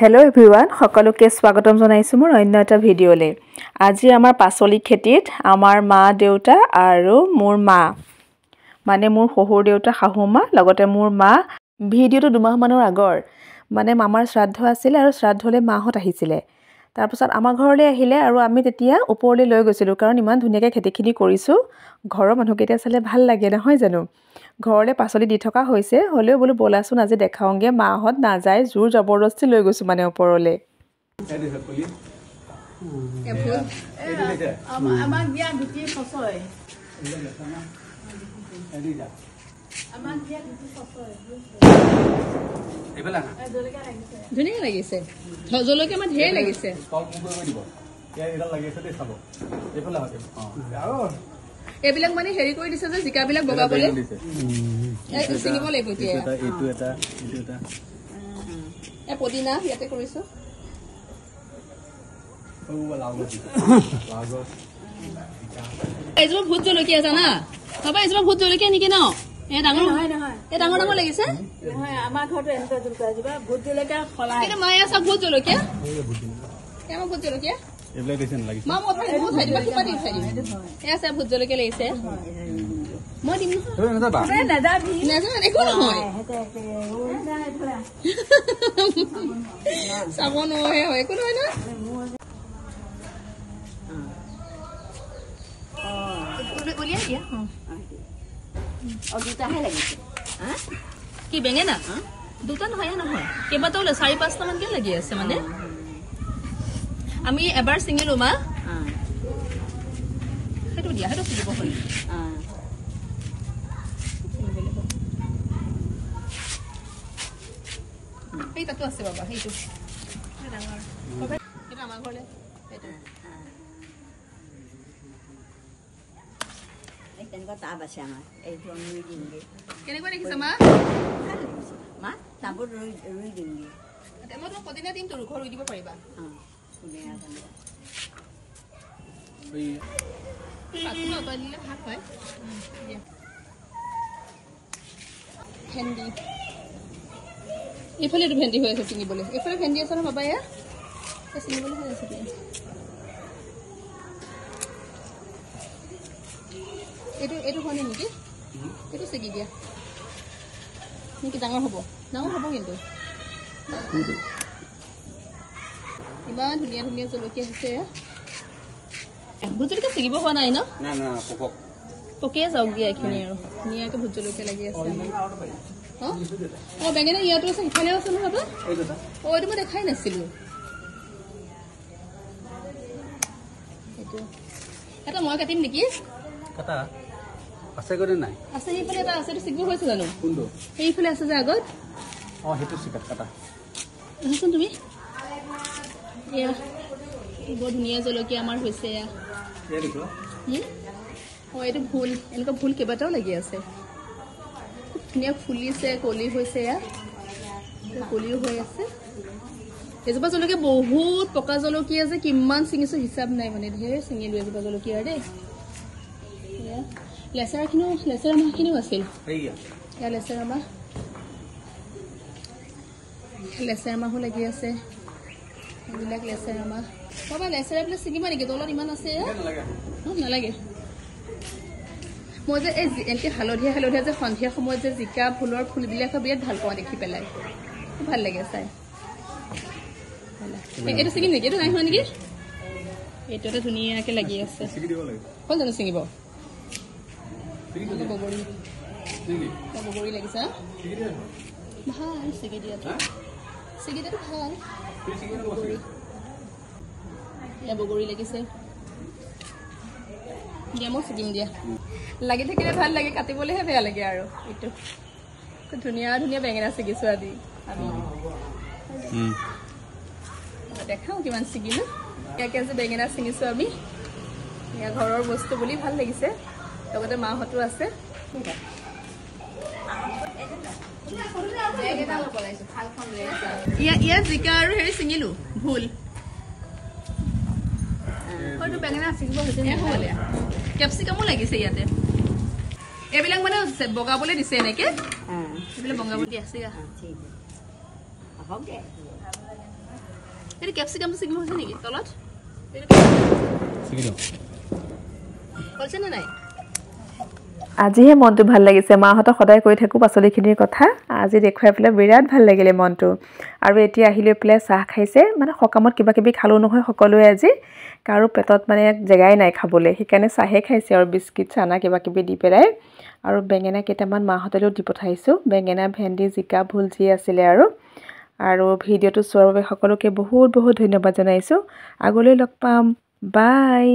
Hello everyone सकलोके स्वागतम जनाइछु मोर अन्य एटा भिडिओले। আজি আমাৰ পাচলি খেতিত আমাৰ মা দেউতা আৰু মোৰ মা মানে মোৰ শহুৰ দেউতা শাহু মা লগতে মোৰ মা ভিডিওটো দুমাহ মানৰ আগৰ মানে মামাৰ শ্ৰাদ্ধ আছিল আৰু শ্ৰাদ্ধলে মাহত আহিছিলে। তাৰ পিছত আমাৰ ঘৰলৈ আহিলে আৰু আমি তেতিয়া ওপৰলৈ লৈ গৈছিলো কাৰণ ইমান ধুনিয়াকৈ খেতিখিনি কৰিছো ঘৰৰ মানুহকেইটা চালে ভাল লাগে নহয় জানো। ঘৰলে পাচলি দি থকা হৈছে হলেও বলো বলাচোন আজি দেখাওঁগে মাহত না যায় জোৰ জবৰদস্তি লৈ গৈছো মানে ওপৰলে। আমাক দিয়া দুটি ফসয় আমাক দিয়া দুটি ফসয় এবেলা জলকীয়া লাগিছে ধুনিয়া লাগিছে জলকীয়া মা ঢেৰ লাগিছে কল মুগ কৰি দিব ইয়া এডাল লাগিছে দে চাব এবেলা হতে এবিলাক মানে হেৰি কৰি দিছে যে জিকা বিলাক বগাবলে এই চিঙিব লাগিব এতিয়া এইটো এটা এ পদিনা ইয়াতে কৰিছো এই যে ভূত জলকীয়া জানা বাবা এই যে ভূত জলকীয়া নেকি ন এ ডাঙৰ নহয় নহয় এ ডাঙৰ ডাঙৰ লাগিছে নহয় আমাৰ ঘৰতে এনেকা জলকীয়া যিবা ভূত জলকীয়া খলাই কিন্তু মায়া সব ভূত জলকীয়া কেমন ভূত জলকীয়া এবিলাক দিছেন লাগিছে মা মই ভূত হাই দিবা কিবা দি খাই এ আছে ভূত জলকীয়া লাগিছে মই দিম নহয় এ নাযাবি নাযাবি একো নহয় সাবন হয় একো নহয় না উলিয়া দিয়া দুটা হে লাগিছে কি বেঙেনা দুটা নহয় নহয় কেইবাটাও 4-5টা মান কে লাগি আছে মানে আমি এবাৰ সিঙ্গেলো মা হেতু দিয়া হেতু দিব হল এই তাতো আছে বাবা হেইটো ডাঙৰ এটা আমাৰ ঘৰলে এটা কেনেকুৱা তাপ আছে আমাৰ এইটো ৰুই দিমগে কেনেকুৱা দেখিছা মা মা তাপত ৰুই দিমগে মই তো পদিনা দিম তো ঘৰ ৰুই দিব পাৰিবা পদিনা এই পাতলা পালিলে ভাত হয় ভেন্দি ইফালে ভেন্দি হৈ আছে চিঙিবলৈ ইফালে ভেন্দি আছে ন বাবা এয়া চিঙিবলৈ হৈ আছে এইটো হনে নেকি এইটো চেগি দিয়া নেকি ডাঙৰ হ'ব কিন্তু ইমান ধুনীয়া ধুনীয়া জলকীয়া আছে ভোট জলকীয়া চেগিব হোৱা নাই ন পকিয়ে যাওক দিয়া এইখিনি আৰু ধুনীয়াকৈ ভোট জলকীয়া লাগি আছে বেঙেনা ইয়াতো আছে সিফালেও আছে নহয় এইটো মই দেখাই নাছিলো এটা মই কাটিম নেকি আছে গৰে নাই আছে এইফালে এটা আছে সিগব হৈছে জানো কোনটো এইফালে আছে যে আগত হেতু সিকাত কাটা শুন তুমি এয়া বৰ ধুনীয়া জলকীয়া আমাৰ হৈছে এয়া দেখো এইটো ফুল এনেকুৱা ফুল কেইবাটাও লাগি আছে ধুনীয়া ফুলিছে কলি হৈছে এয়া কলিও হৈ আছে এজোপা জলকীয়া বহুত পকা জলকীয়া যে কিমান চিঙিছো হিচাপ নাই মানে ঢেৰ চিঙিলো এজোপা জলকীয়া দেই লেচাৰা মাহখিনিও আছিল লেচাৰা মাহো লাগি আছে এইবিলাক লেচাৰা মাহ বাবা লেচাৰা বিলাক ছিঙিবা নেকি তলত ইমান আছে নালাগে মই যে এই এনেকৈ হালধীয়া যে সন্ধিয়া সময়ত যে জিকা ফুলৰ ফুলবিলাক বিৰাট ভাল পাওঁ দেখি পেলাই খুব ভাল লাগে চাই এইটো ছিঙিম নেকি এইটো নাই হোৱা নেকি এইটো এটা ধুনীয়াকৈ লাগি আছে কোন জানো ছিঙিব বগৰী লাগিছে ভাল ছিগি দিয়াটো ভাল বগৰী লাগিছে দিয়া মই ছিগিম দিয়া লাগি থাকিলে ভাল লাগে কাটিবলৈহে বেয়া লাগে আৰু এইটো ধুনীয়া ধুনীয়া বেঙেনা ছিগিছো আজি আমি দেখাওঁ কিমান ছিগিলো ইয়াকে যে বেঙেনা ছিঙিছো আমি এয়া ঘৰৰ বস্তু বুলি ভাল লাগিছে লগতে মাহঁতো আছে ইয়াত জিকা আৰু হেৰি ছিঙিলো ভুল বেঙেনা ছিঙিব হৈছে কেপচিকামো লাগিছে ইয়াতে এইবিলাক মানে বগাবলৈ দিছে এনেকে এইবিলাক বগাবলৈ দি আছে এটা ক্যাপসিকামটো ছিগিব হৈছে নেকি তলত ছিগিলো হৈছে নে নাই আজিহে মনটো ভাল লাগিছে মাহঁতক সদায় কৈ থাকোঁ পাচলিখিনিৰ কথা আজি দেখুৱাই পেলাই বিৰাট ভাল লাগিলে মনটো আৰু এতিয়া আহি লৈ পেলাই চাহ খাইছে মানে সকামত কিবা কিবি খালোঁ নহয় সকলোৱে আজি কাৰো পেটত মানে জেগাই নাই খাবলৈ সেইকাৰণে চাহে খাইছে আৰু বিস্কিট চানা কিবা কিবি দি পেলাই আৰু বেঙেনা কেইটামান মাহঁতলৈও দি পঠাইছোঁ বেঙেনা ভেন্দি জিকা ভোল যি আছিলে আৰু ভিডিঅ'টো চোৱাৰ বাবে সকলোকে বহুত বহুত ধন্যবাদ জনাইছোঁ আগলৈ লগ পাম বাই